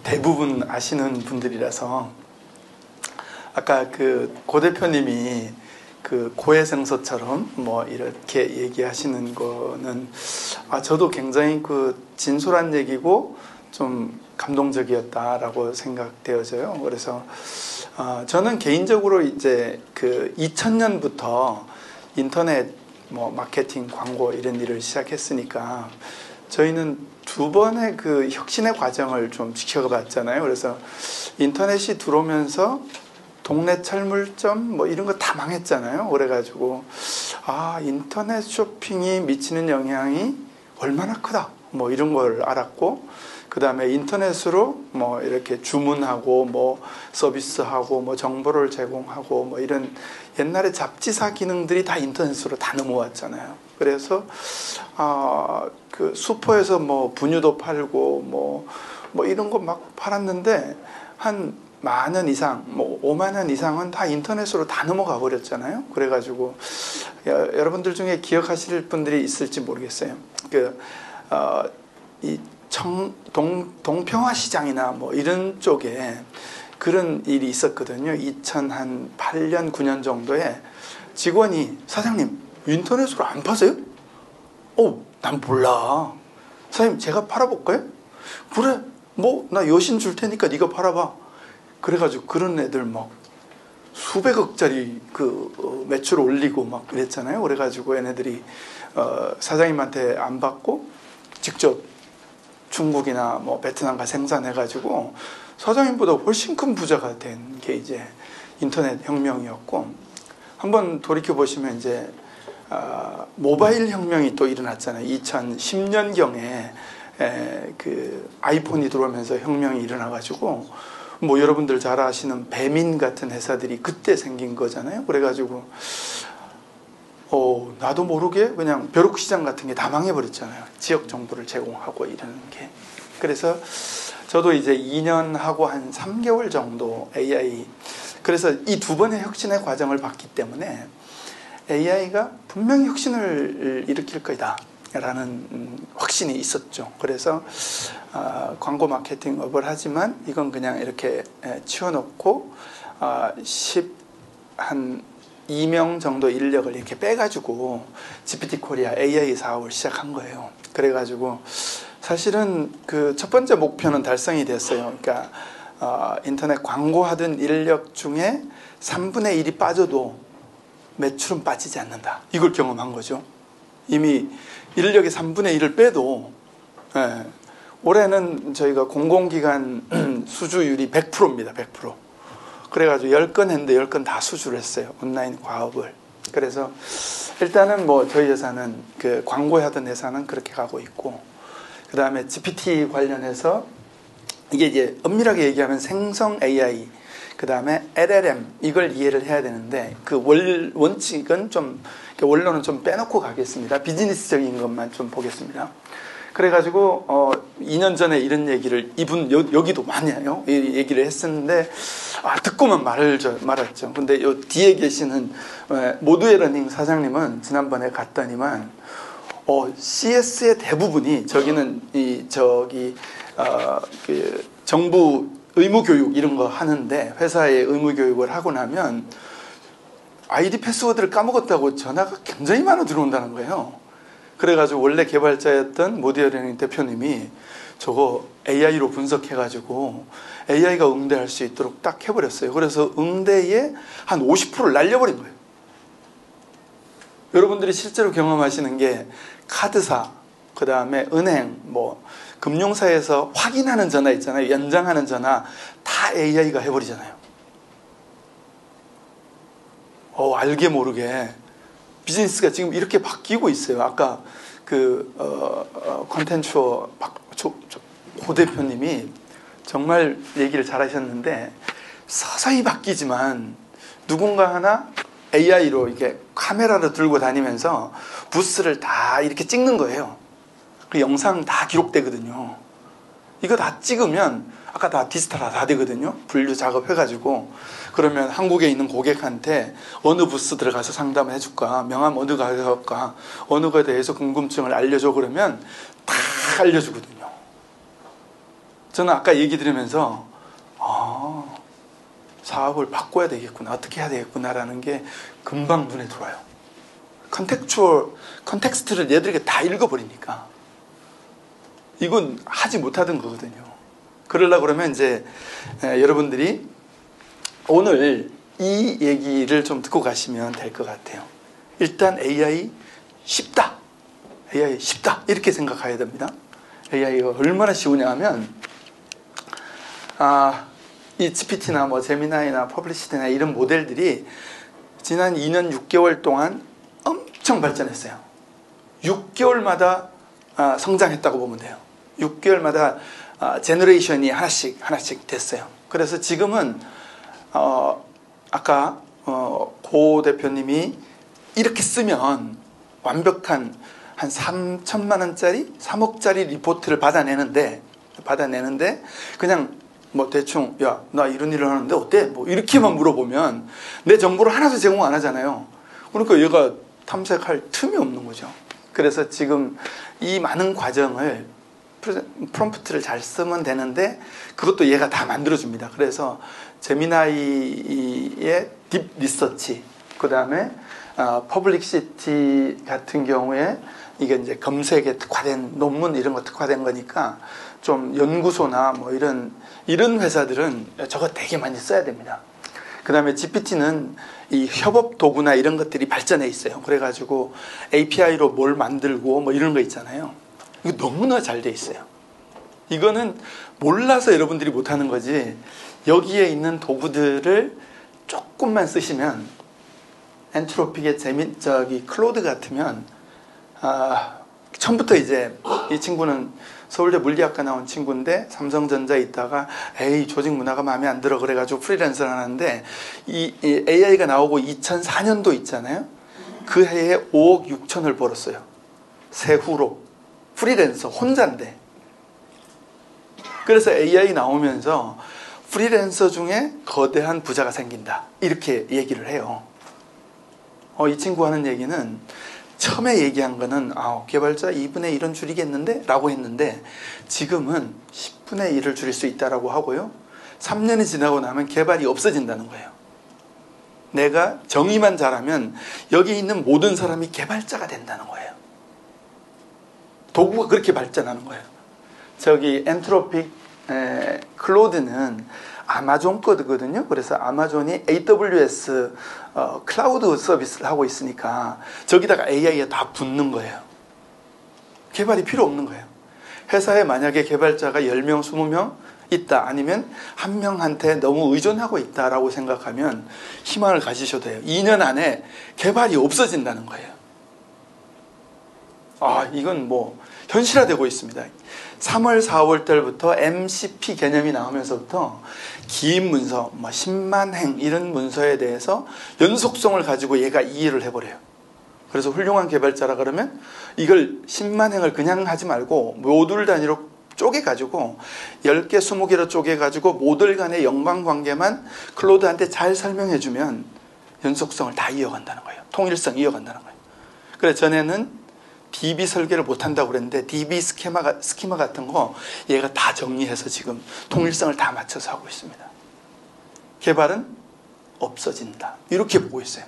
대부분 아시는 분들이라서 아까 그 고 대표님이 그 고해성사처럼 뭐 이렇게 얘기하시는 거는 저도 굉장히 그 진솔한 얘기고 좀 감동적이었다라고 생각되어져요. 그래서 저는 개인적으로 이제 그 2000년부터 인터넷 뭐 마케팅, 광고 이런 일을 시작했으니까 저희는 두 번의 그 혁신의 과정을 좀 지켜봤잖아요. 그래서 인터넷이 들어오면서 동네 철물점 뭐 이런 거 다 망했잖아요. 그래가지고 인터넷 쇼핑이 미치는 영향이 얼마나 크다 뭐 이런 걸 알았고, 그 다음에 인터넷으로 뭐 이렇게 주문하고 뭐 서비스하고 뭐 정보를 제공하고 뭐 이런 옛날에 잡지사 기능들이 다 인터넷으로 다 넘어왔잖아요. 그래서 그 슈퍼에서 뭐 분유도 팔고 뭐 이런 거 막 팔았는데 한 만원 이상, 뭐 5만 원 이상은 다 인터넷으로 다 넘어가 버렸잖아요. 그래가지고 여러분들 중에 기억하실 분들이 있을지 모르겠어요. 이 동평화 시장이나 뭐 이런 쪽에 그런 일이 있었거든요. 2008년, 9년 정도에 직원이 사장님 인터넷으로 안 파세요? 난 몰라. 사장님 제가 팔아볼까요? 그래, 뭐 나 여신 줄 테니까 네가 팔아봐. 그래가지고 그런 애들 막 수백억짜리 그 매출 올리고 막 그랬잖아요. 그래가지고 얘네들이 사장님한테 안 받고 직접 중국이나 뭐 베트남가 생산해가지고 사장님보다 훨씬 큰 부자가 된 게 이제 인터넷 혁명이었고, 한번 돌이켜 보시면 이제 모바일 혁명이 또 일어났잖아요. 2010년경에 그 아이폰이 들어오면서 혁명이 일어나가지고 뭐 여러분들 잘 아시는 배민 같은 회사들이 그때 생긴 거잖아요. 그래가지고 나도 모르게 그냥 벼룩시장 같은 게 다 망해버렸잖아요. 지역 정보를 제공하고 이러는 게. 그래서 저도 이제 2년 하고 한 3개월 정도 AI, 그래서 이 두 번의 혁신의 과정을 봤기 때문에 AI가 분명히 혁신을 일으킬 거다 라는 확신이 있었죠. 그래서 광고 마케팅 업을 하지만 이건 그냥 이렇게 치워놓고 한 2명 정도 인력을 이렇게 빼가지고 GPT 코리아 AI 사업을 시작한 거예요. 그래가지고 사실은 그 첫 번째 목표는 달성이 됐어요. 그러니까 인터넷 광고하던 인력 중에 3분의 1이 빠져도 매출은 빠지지 않는다. 이걸 경험한 거죠. 이미 인력의 3분의 1을 빼도 올해는 저희가 공공기관 수주율이 100%입니다. 100%. 그래가지고 10건 했는데 10건 다 수주를 했어요. 온라인 과업을. 그래서 일단은 뭐 저희 회사는 그 광고하던 회사는 그렇게 가고 있고, 그 다음에 GPT 관련해서 이게 이제 엄밀하게 얘기하면 생성 AI, 그 다음에 LLM 이걸 이해를 해야 되는데 그 원칙은 좀 원론은 좀 빼놓고 가겠습니다. 비즈니스적인 것만 좀 보겠습니다. 그래가지고 2년 전에 이런 얘기를 이분 여기도 많이 해요. 이 얘기를 했었는데 듣고만 말았죠. 근데 요 뒤에 계시는 모두의 러닝 사장님은 지난번에 갔더니만 CS의 대부분이 저기는 그 정부 의무교육 이런 거 하는데 회사에 의무교육을 하고 나면 아이디 패스워드를 까먹었다고 전화가 굉장히 많이 들어온다는 거예요. 그래가지고 원래 개발자였던 모디어러닝 대표님이 저거 AI로 분석해가지고 AI가 응대할 수 있도록 딱 해버렸어요. 그래서 응대에 한 50%를 날려버린 거예요. 여러분들이 실제로 경험하시는 게 카드사, 그 다음에 은행, 뭐 금융사에서 확인하는 전화 있잖아요. 연장하는 전화 다 AI가 해버리잖아요. 알게 모르게 비즈니스가 지금 이렇게 바뀌고 있어요. 아까 그 컨텐츠어 고 대표님이 정말 얘기를 잘하셨는데 서서히 바뀌지만 누군가 하나 AI로 이렇게 카메라를 들고 다니면서 부스를 다 이렇게 찍는 거예요. 그 영상 다 기록되거든요. 이거 다 찍으면 아까 다 디지털화 다 되거든요. 분류 작업해가지고 그러면 한국에 있는 고객한테 어느 부스 들어가서 상담을 해줄까, 명함 어느 가져갈까, 어느 거에 대해서 궁금증을 알려줘 그러면 다 알려주거든요. 저는 아까 얘기 들으면서 사업을 바꿔야 되겠구나, 어떻게 해야 되겠구나라는 게 금방 눈에 들어와요. 컨텍스트를 얘들에게 다 읽어버리니까 이건 하지 못하던 거거든요. 그러려고 그러면 이제 여러분들이 오늘 이 얘기를 좀 듣고 가시면 될 것 같아요. 일단 AI 쉽다. AI 쉽다. 이렇게 생각해야 됩니다. AI가 얼마나 쉬우냐 하면 이 GPT나 뭐 제미나이나 퍼블리시티나 이런 모델들이 지난 2년 6개월 동안 엄청 발전했어요. 6개월마다 성장했다고 보면 돼요. 6개월마다 제너레이션이 하나씩 됐어요. 그래서 지금은 아까 고 대표님이 이렇게 쓰면 완벽한 한 3천만 원짜리, 3억짜리 리포트를 받아내는데 그냥 뭐 대충 야, 나 이런 일을 하는데 어때? 뭐 이렇게만 물어보면 내 정보를 하나도 제공 안 하잖아요. 그러니까 얘가 탐색할 틈이 없는 거죠. 그래서 지금 이 많은 과정을 프롬프트를 잘 쓰면 되는데 그것도 얘가 다 만들어줍니다. 그래서 제미나이의 딥 리서치, 그 다음에 퍼블릭시티 같은 경우에 이게 이제 검색에 특화된 논문 이런 거 특화된 거니까 좀 연구소나 뭐 이런 회사들은 저거 되게 많이 써야 됩니다. 그 다음에 GPT는 이 협업 도구나 이런 것들이 발전해 있어요. 그래가지고 API로 뭘 만들고 뭐 이런 거 있잖아요. 이거 너무나 잘 돼 있어요. 이거는 몰라서 여러분들이 못하는 거지, 여기에 있는 도구들을 조금만 쓰시면, 엔트로픽의 클로드 같으면 처음부터 이제 이 친구는 서울대 물리학과 나온 친구인데 삼성전자에 있다가 에이 조직 문화가 마음에 안 들어 그래가지고 프리랜서를 하는데 이 AI가 나오고 2004년도 있잖아요. 그 해에 5억 6천을 벌었어요. 세후로. 프리랜서 혼자인데. 그래서 AI 나오면서 프리랜서 중에 거대한 부자가 생긴다, 이렇게 얘기를 해요. 이 친구 하는 얘기는 처음에 얘기한 거는 개발자 2분의 1은 줄이겠는데? 라고 했는데 지금은 10분의 1을 줄일 수 있다라고 하고요. 3년이 지나고 나면 개발이 없어진다는 거예요. 내가 정의만 잘하면 여기 있는 모든 사람이 개발자가 된다는 거예요. 도구가 그렇게 발전하는 거예요. 저기 엔트로픽 클로드는 아마존 거거든요. 그래서 아마존이 AWS 클라우드 서비스를 하고 있으니까 저기다가 AI가 다 붙는 거예요. 개발이 필요 없는 거예요. 회사에 만약에 개발자가 10명, 20명 있다, 아니면 한 명한테 너무 의존하고 있다라고 생각하면 희망을 가지셔도 돼요. 2년 안에 개발이 없어진다는 거예요. 이건 뭐 현실화되고 있습니다. 3월, 4월 달부터 MCP 개념이 나오면서부터 긴 문서, 10만 행 이런 문서에 대해서 연속성을 가지고 얘가 이해를 해버려요. 그래서 훌륭한 개발자라 그러면 이걸 10만 행을 그냥 하지 말고 모듈 단위로 쪼개가지고 10개, 20개로 쪼개가지고 모듈 간의 연관관계만 클로드한테 잘 설명해주면 연속성을 다 이어간다는 거예요. 통일성 이어간다는 거예요. 그래서 전에는 DB 설계를 못한다고 그랬는데 DB 스키마 같은 거 얘가 다 정리해서 지금 통일성을 다 맞춰서 하고 있습니다. 개발은 없어진다, 이렇게 보고 있어요.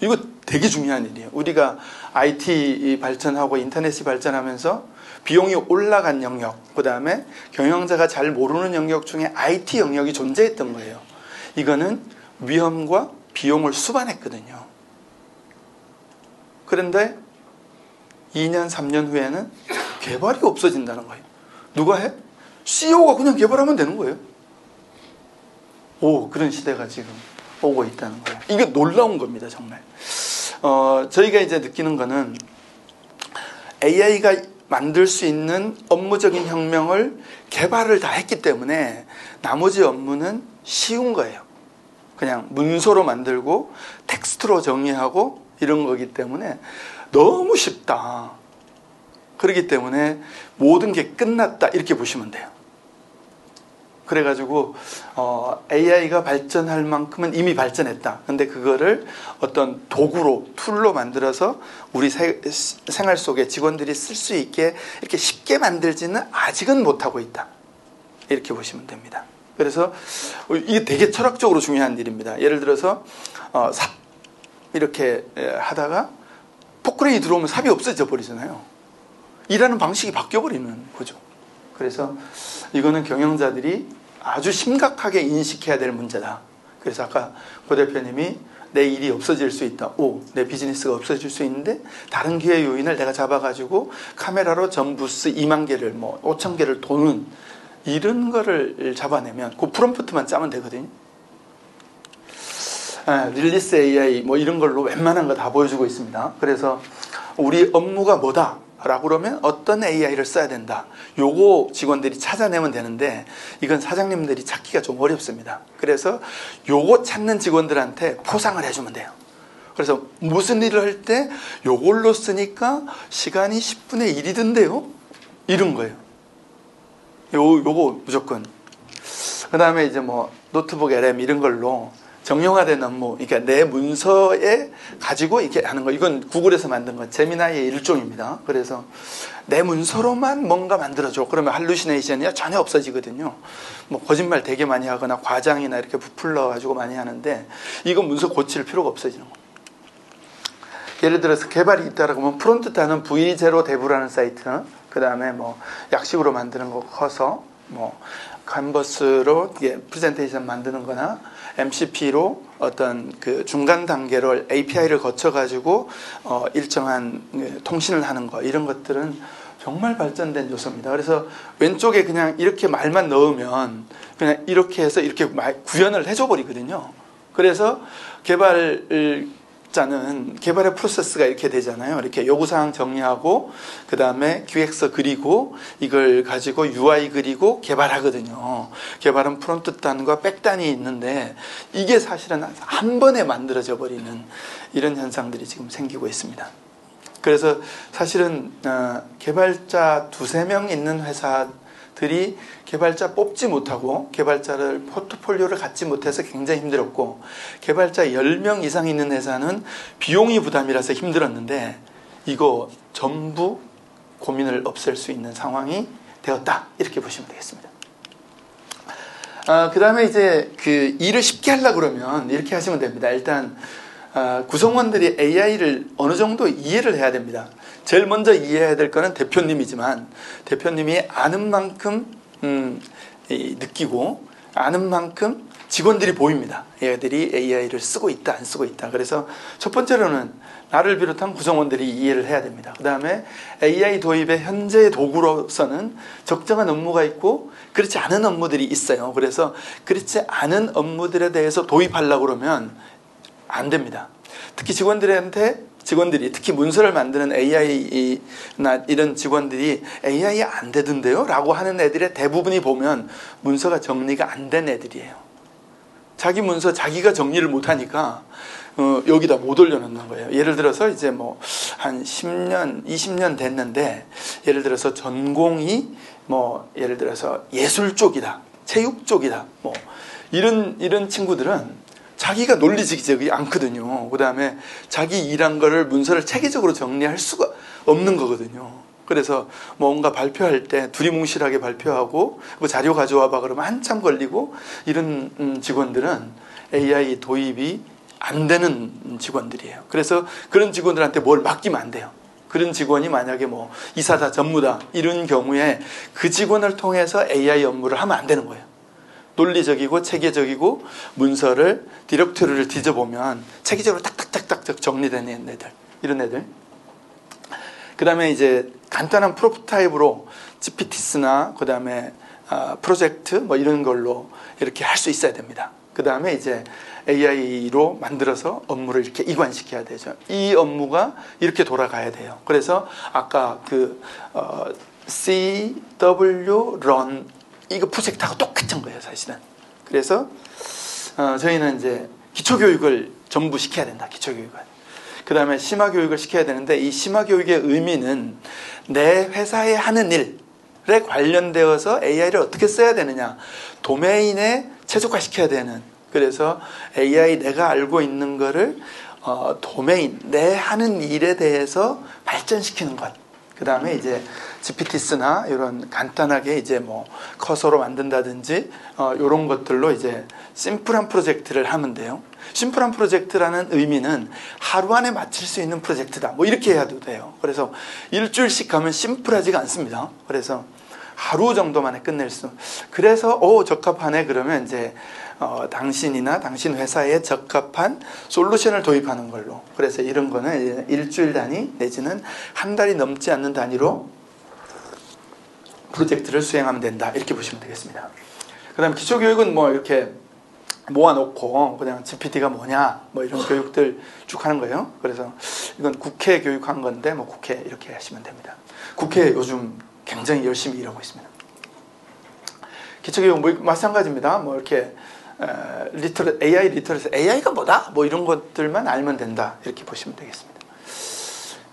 이거 되게 중요한 일이에요. 우리가 IT 발전하고 인터넷이 발전하면서 비용이 올라간 영역, 그 다음에 경영자가 잘 모르는 영역 중에 IT 영역이 존재했던 거예요. 이거는 위험과 비용을 수반했거든요. 그런데 2년, 3년 후에는 개발이 없어진다는 거예요. 누가 해? CEO가 그냥 개발하면 되는 거예요. 그런 시대가 지금 오고 있다는 거예요. 이게 놀라운 겁니다, 정말. 저희가 이제 느끼는 거는 AI가 만들 수 있는 업무적인 혁명을 개발을 다 했기 때문에 나머지 업무는 쉬운 거예요. 그냥 문서로 만들고 텍스트로 정리하고 이런 거기 때문에 너무 쉽다. 그렇기 때문에 모든 게 끝났다, 이렇게 보시면 돼요. 그래가지고 AI가 발전할 만큼은 이미 발전했다. 근데 그거를 어떤 도구로 툴로 만들어서 우리 생활 속에 직원들이 쓸 수 있게 이렇게 쉽게 만들지는 아직은 못하고 있다. 이렇게 보시면 됩니다. 그래서 이게 되게 철학적으로 중요한 일입니다. 예를 들어서 삽 이렇게 하다가 포크레인이 들어오면 삽이 없어져 버리잖아요. 일하는 방식이 바뀌어 버리는 거죠. 그래서 이거는 경영자들이 아주 심각하게 인식해야 될 문제다. 그래서 아까 고 대표님이 내 일이 없어질 수 있다. 내 비즈니스가 없어질 수 있는데 다른 기회 요인을 내가 잡아가지고 카메라로 전 부스 2만 개를 5천 개를 도는 이런 거를 잡아내면 그 프롬프트만 짜면 되거든요. 릴리스 AI 이런 걸로 웬만한 거 다 보여주고 있습니다. 그래서 우리 업무가 뭐다 라고 그러면 어떤 AI를 써야 된다. 요거 직원들이 찾아내면 되는데 이건 사장님들이 찾기가 좀 어렵습니다. 그래서 요거 찾는 직원들한테 포상을 해주면 돼요. 그래서 무슨 일을 할 때 요걸로 쓰니까 시간이 10분의 1이던데요? 이런 거예요. 요거 무조건. 그 다음에 이제 노트북 LM 이런 걸로 정형화된 업무, 그러니까 내 문서에 가지고 이렇게 하는 거. 이건 구글에서 만든 건 제미나이의 일종입니다. 그래서 내 문서로만 뭔가 만들어줘. 그러면 할루시네이션이 전혀 없어지거든요. 거짓말 되게 많이 하거나 과장이나 이렇게 부풀러가지고 많이 하는데 이건 문서 고칠 필요가 없어지는 거. 예를 들어서 개발이 있다라고 하면 프론트 타는 V0 대부라는 사이트, 그 다음에 약식으로 만드는 거 커서 캔버스로 프레젠테이션 만드는 거나 MCP로 어떤 그 중간 단계를 API를 거쳐가지고 일정한 통신을 하는 거, 이런 것들은 정말 발전된 요소입니다. 그래서 왼쪽에 그냥 이렇게 말만 넣으면 그냥 이렇게 해서 이렇게 구현을 해줘 버리거든요. 그래서 개발의 프로세스가 이렇게 되잖아요. 이렇게 요구사항 정리하고 그 다음에 기획서 그리고 이걸 가지고 UI 그리고 개발하거든요. 개발은 프론트 단과 백 단이 있는데 이게 사실은 한 번에 만들어져 버리는 이런 현상들이 지금 생기고 있습니다. 그래서 사실은 개발자 2-3명 있는 회사들이 개발자 뽑지 못하고 개발자를 포트폴리오를 갖지 못해서 굉장히 힘들었고, 개발자 10명 이상 있는 회사는 비용이 부담이라서 힘들었는데 이거 전부 고민을 없앨 수 있는 상황이 되었다, 이렇게 보시면 되겠습니다. 그 다음에 이제 그 일을 쉽게 하려고 그러면 이렇게 하시면 됩니다. 일단 구성원들이 AI를 어느 정도 이해를 해야 됩니다. 제일 먼저 이해해야 될 거는 대표님이지만 대표님이 아는 만큼 느끼고 아는 만큼 직원들이 보입니다. 얘들이 AI를 쓰고 있다 안 쓰고 있다. 그래서 첫 번째로는 나를 비롯한 구성원들이 이해를 해야 됩니다. 그 다음에 AI 도입의 현재의 도구로서는 적정한 업무가 있고 그렇지 않은 업무들이 있어요. 그래서 그렇지 않은 업무들에 대해서 도입하려고 그러면 안 됩니다. 특히 직원들이 특히 문서를 만드는 AI나 이런 직원들이 AI 안 되던데요? 라고 하는 애들의 대부분이 보면 문서가 정리가 안 된 애들이에요. 자기 문서 자기가 정리를 못하니까 여기다 못 올려놓는 거예요. 예를 들어서 이제 한 10년, 20년 됐는데 예를 들어서 전공이 예를 들어서 예술 쪽이다, 체육 쪽이다, 이런 친구들은 자기가 논리적이지 않거든요. 그 다음에 자기 일한 거를 문서를 체계적으로 정리할 수가 없는 거거든요. 그래서 뭔가 발표할 때 두리뭉실하게 발표하고 자료 가져와 봐 그러면 한참 걸리고, 이런 직원들은 AI 도입이 안 되는 직원들이에요. 그래서 그런 직원들한테 뭘 맡기면 안 돼요. 그런 직원이 만약에 이사다 전무다 이런 경우에 그 직원을 통해서 AI 업무를 하면 안 되는 거예요. 논리적이고 체계적이고 문서를 디렉토리를 뒤져보면 체계적으로 딱딱딱딱 정리된 애들, 이런 애들. 그 다음에 이제 간단한 프로토타입으로 GPT스나 그 다음에 프로젝트 이런 걸로 이렇게 할 수 있어야 됩니다. 그 다음에 이제 AI로 만들어서 업무를 이렇게 이관시켜야 되죠. 이 업무가 이렇게 돌아가야 돼요. 그래서 아까 CW run 이거 프로젝트하고 똑같은 거예요, 사실은. 그래서 저희는 이제 기초교육을 전부 시켜야 된다, 기초교육을. 그 다음에 심화교육을 시켜야 되는데 이 심화교육의 의미는 내 회사에 하는 일, 관련되어서 AI를 어떻게 써야 되느냐, 도메인에 최적화시켜야 되는, 그래서 AI 내가 알고 있는 거를 도메인, 내 하는 일에 대해서 발전시키는 것. 그 다음에 이제 GPT스나 이런 간단하게 이제 뭐 커서로 만든다든지 이런 것들로 이제 심플한 프로젝트를 하면 돼요. 심플한 프로젝트라는 의미는 하루 안에 마칠 수 있는 프로젝트다, 뭐 이렇게 해도 돼요. 그래서 일주일씩 가면 심플하지가 않습니다. 그래서 하루 정도만에 끝낼 수. 그래서 적합하네 그러면 이제 당신이나 당신 회사에 적합한 솔루션을 도입하는 걸로. 그래서 이런 거는 일주일 단위 내지는 한 달이 넘지 않는 단위로 프로젝트를 수행하면 된다, 이렇게 보시면 되겠습니다. 그 다음에 기초교육은 뭐 이렇게 모아놓고 그냥 GPT가 뭐냐 뭐 이런 교육들 쭉 하는 거예요. 그래서 이건 국회 교육한 건데 뭐 국회 이렇게 하시면 됩니다. 국회 요즘 굉장히 열심히 일하고 있습니다. 기초교육 뭐 마찬가지입니다. 뭐 이렇게 AI 리터러시, AI가 뭐다? 뭐 이런 것들만 알면 된다, 이렇게 보시면 되겠습니다.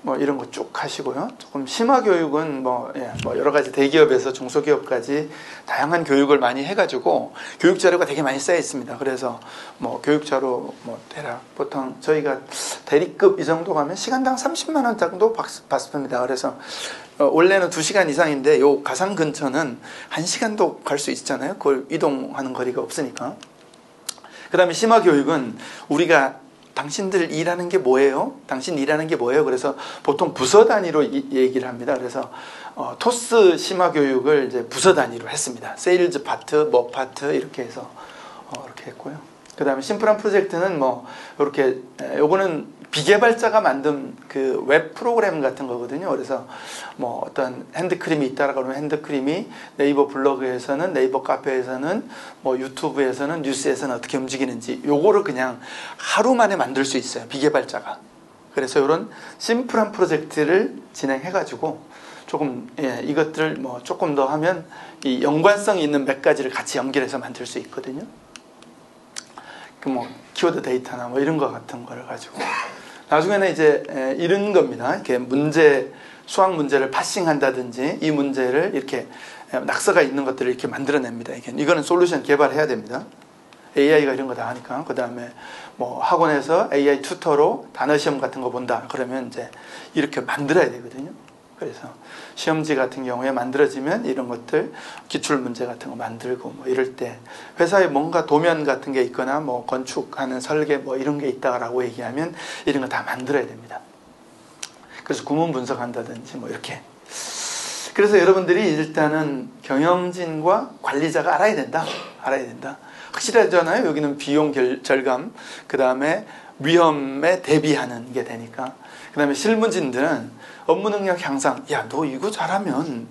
뭐 이런 거 쭉 하시고요. 조금 심화교육은 뭐 여러 가지 대기업에서 중소기업까지 다양한 교육을 많이 해가지고 교육 자료가 되게 많이 쌓여 있습니다. 그래서 뭐 교육 자료 뭐 대략 보통 저희가 대리급 이 정도 가면 시간당 30만 원 정도 받습니다. 그래서 원래는 2시간 이상인데 요 가상 근처는 1시간도 갈 수 있잖아요. 그걸 이동하는 거리가 없으니까. 그 다음에 심화교육은 우리가 당신들 일하는 게 뭐예요? 당신 일하는 게 뭐예요? 그래서 보통 부서 단위로 얘기를 합니다. 그래서 토스 심화교육을 이제 부서 단위로 했습니다. 세일즈 파트, 뭐 파트 이렇게 해서 이렇게 했고요. 그 다음에 심플한 프로젝트는 뭐 이렇게 요거는 비개발자가 만든 그 웹 프로그램 같은 거거든요. 그래서 뭐 어떤 핸드크림이 있다라 그러면 핸드크림이 네이버 블로그에서는, 네이버 카페에서는, 뭐 유튜브에서는, 뉴스에서는 어떻게 움직이는지 요거를 그냥 하루 만에 만들 수 있어요, 비개발자가. 그래서 이런 심플한 프로젝트를 진행해가지고 조금 이것들 뭐 조금 더 하면 이 연관성이 있는 몇 가지를 같이 연결해서 만들 수 있거든요. 그 뭐 키워드 데이터나 뭐 이런 거 같은 거를 가지고 나중에는 이제 이런 겁니다. 이렇게 수학 문제를 파싱한다든지 이 문제를 이렇게 낙서가 있는 것들을 이렇게 만들어냅니다. 이거는 솔루션 개발해야 됩니다. AI가 이런 거 다 하니까. 그 다음에 뭐 학원에서 AI 튜터로 단어 시험 같은 거 본다 그러면 이제 이렇게 만들어야 되거든요. 그래서 시험지 같은 경우에 만들어지면 이런 것들 기출 문제 같은 거 만들고 뭐 이럴 때 회사에 뭔가 도면 같은 게 있거나 뭐 건축하는 설계 뭐 이런 게 있다라고 얘기하면 이런 거 다 만들어야 됩니다. 그래서 구문 분석한다든지 뭐 이렇게. 그래서 여러분들이 일단은 경영진과 관리자가 알아야 된다. 확실하잖아요. 여기는 비용 절감, 그 다음에 위험에 대비하는 게 되니까. 그 다음에 실무진들은 업무 능력 향상. 야, 너 이거 잘하면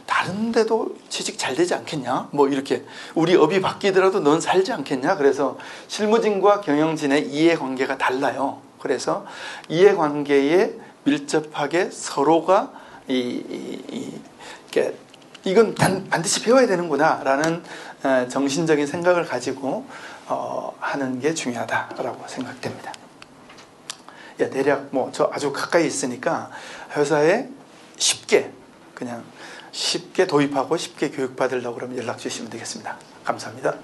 다른 데도 취직 잘 되지 않겠냐? 뭐 이렇게 우리 업이 바뀌더라도 넌 살지 않겠냐? 그래서 실무진과 경영진의 이해관계가 달라요. 그래서 이해관계에 밀접하게 서로가 이건 반드시 배워야 되는구나 라는 정신적인 생각을 가지고 하는 게 중요하다라고 생각됩니다. 대략 뭐 저 아주 가까이 있으니까 회사에 쉽게 도입하고 쉽게 교육받으려고 그러면 연락 주시면 되겠습니다. 감사합니다.